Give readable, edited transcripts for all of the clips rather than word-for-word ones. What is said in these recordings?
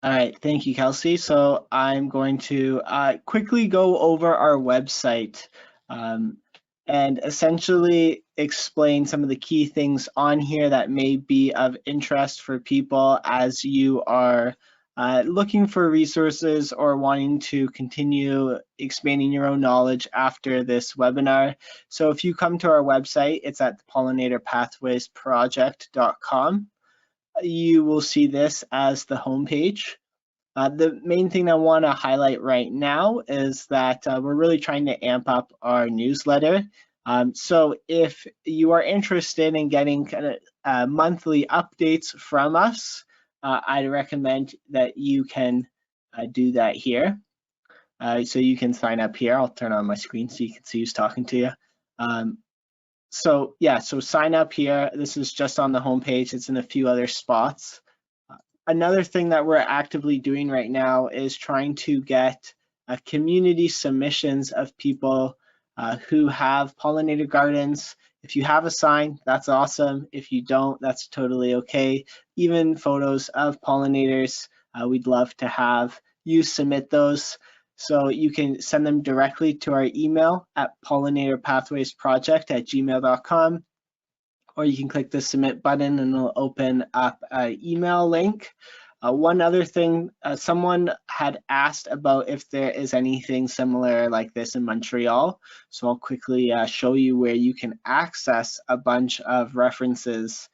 All right, thank you, Kelsey. So I'm going to quickly go over our website um, and essentially explain some of the key things on here that may be of interest for people as you are looking for resources or wanting to continue expanding your own knowledge after this webinar. So if you come to our website, it's at pollinatorpathwaysproject.com. You will see this as the homepage. The main thing I want to highlight right now is that we're really trying to amp up our newsletter. So if you are interested in getting kind of monthly updates from us, I'd recommend that you can do that here. So you can sign up here. I'll turn on my screen so you can see who's talking to you. Um, so yeah, so sign up here. This is just on the homepage. It's in a few other spots. Another thing that we're actively doing right now is trying to get community submissions of people who have pollinator gardens. If you have a sign, that's awesome. If you don't, that's totally okay. Even photos of pollinators, we'd love to have you submit those. So you can send them directly to our email at pollinatorpathwaysproject@gmail.com, or you can click the submit button and it'll open up an email link. One other thing, someone had asked about if there is anything similar like this in Montreal. So I'll quickly show you where you can access a bunch of references.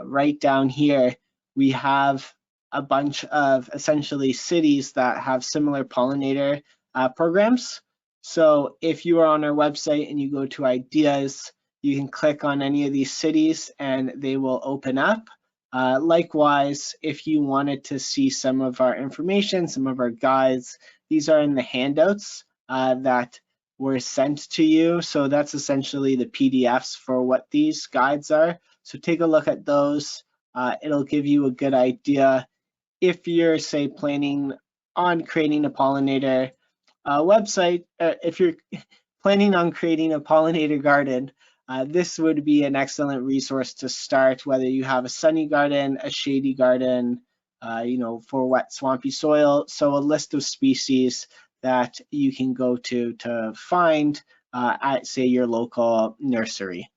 Right down here, we have a bunch of essentially cities that have similar pollinator programs. So if you are on our website and you go to ideas, you can click on any of these cities and they will open up. Likewise, if you wanted to see some of our information, some of our guides, these are in the handouts that were sent to you. So that's essentially the PDFs for what these guides are. So take a look at those. It'll give you a good idea if you're, say, planning on creating a pollinator website, if you're planning on creating a pollinator garden, this would be an excellent resource to start, whether you have a sunny garden, a shady garden, for wet, swampy soil. So a list of species that you can go to find at, say, your local nursery,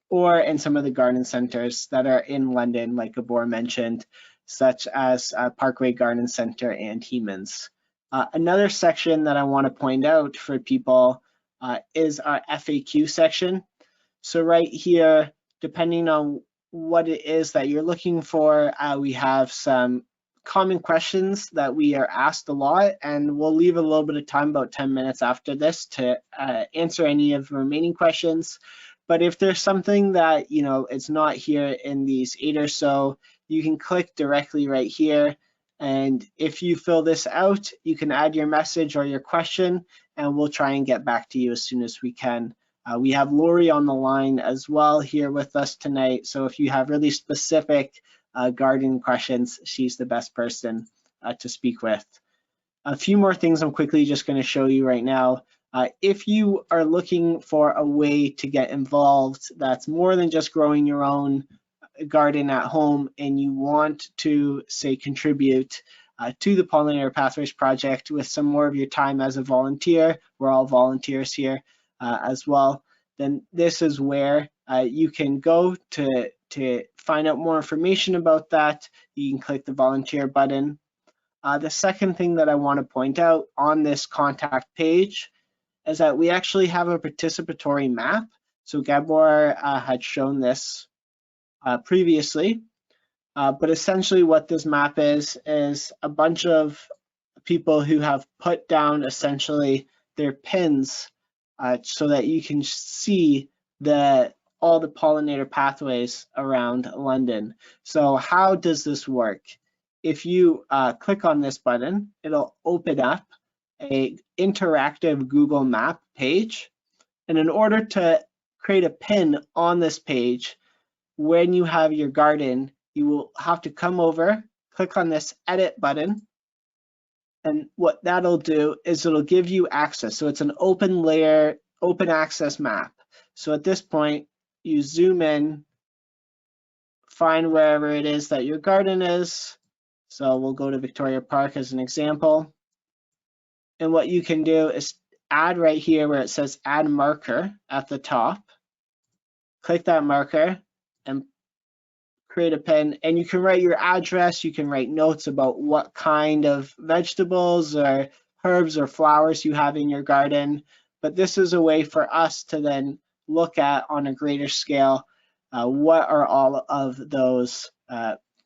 or in some of the garden centers that are in London, like Gabor mentioned, such as Parkway Garden Centre and Hemans. Another section that I want to point out for people is our FAQ section. So right here, depending on what it is that you're looking for, we have some common questions that we are asked a lot, and we'll leave a little bit of time, about 10 minutes after this, to answer any of the remaining questions. But if there's something that, it's not here in these 8 or so, you can click directly right here. And if you fill this out, you can add your message or your question, and we'll try and get back to you as soon as we can. We have Lori on the line as well here with us tonight. So if you have really specific gardening questions, she's the best person to speak with. A few more things I'm quickly just going to show you right now. If you are looking for a way to get involved that's more than just growing your own garden at home, and you want to, say, contribute to the Pollinator Pathways Project with some more of your time as a volunteer, we're all volunteers here as well, then this is where you can go to find out more information about that. You can click the volunteer button. The second thing that I want to point out on this contact page is that we actually have a participatory map. So Gabor had shown this previously, but essentially what this map is a bunch of people who have put down essentially their pins so that you can see all the pollinator pathways around London. So how does this work? If you click on this button, it'll open up an interactive Google Map page. And in order to create a pin on this page, when you have your garden, you will have to come over, click on this edit button, and what that'll do is it'll give you access. So it's an open layer, open access map. So at this point, you zoom in, find wherever it is that your garden is, So we'll go to Victoria Park as an example. And what you can do is add right here where it says add marker at the top. Click that marker and create a pin, and you can write your address. You can write notes about what kind of vegetables or herbs or flowers you have in your garden. But this is a way for us to then look at on a greater scale what are all of those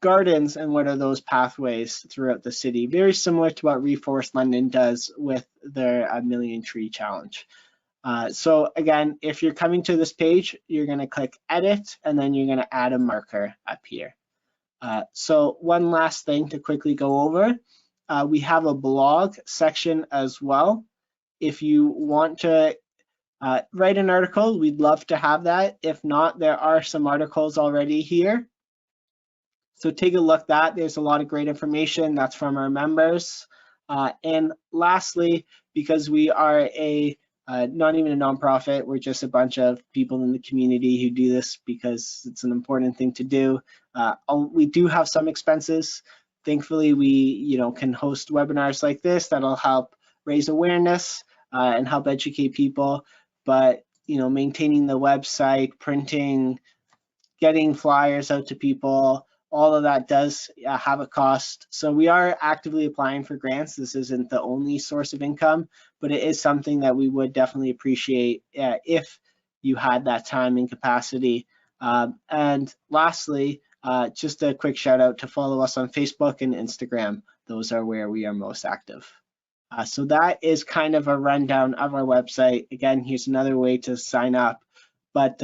gardens and what are those pathways throughout the city. Very similar to what Reforest London does with their Million Tree Challenge. So again, if you're coming to this page, you're going to click edit and then you're going to add a marker up here. So one last thing to quickly go over, we have a blog section as well. If you want to write an article, we'd love to have that. If not, there are some articles already here. So take a look at that. There's a lot of great information that's from our members. And lastly, because we are not even a nonprofit, we're just a bunch of people in the community who do this because it's an important thing to do. We do have some expenses. Thankfully, we can host webinars like this that'll help raise awareness and help educate people. But maintaining the website, printing, getting flyers out to people, all of that does have a cost. So we are actively applying for grants. This isn't the only source of income, but it is something that we would definitely appreciate if you had that time and capacity. And lastly, just a quick shout out to follow us on Facebook and Instagram. Those are where we are most active. So that is kind of a rundown of our website. Again, here's another way to sign up. But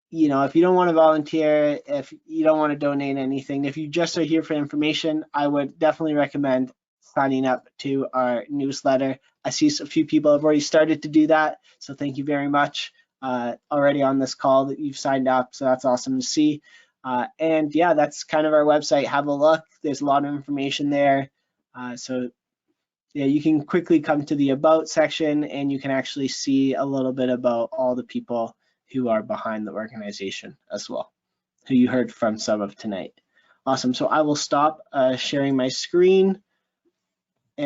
if you don't want to volunteer, if you don't want to donate anything, if you just are here for information, I would definitely recommend signing up to our newsletter. I see a few people have already started to do that, so thank you very much already on this call that you've signed up, so that's awesome to see. And yeah, that's kind of our website. Have a look. There's a lot of information there. So yeah, you can quickly come to the About section and you can actually see a little bit about all the people who are behind the organization as well, who you heard from some of tonight. Awesome, so I will stop sharing my screen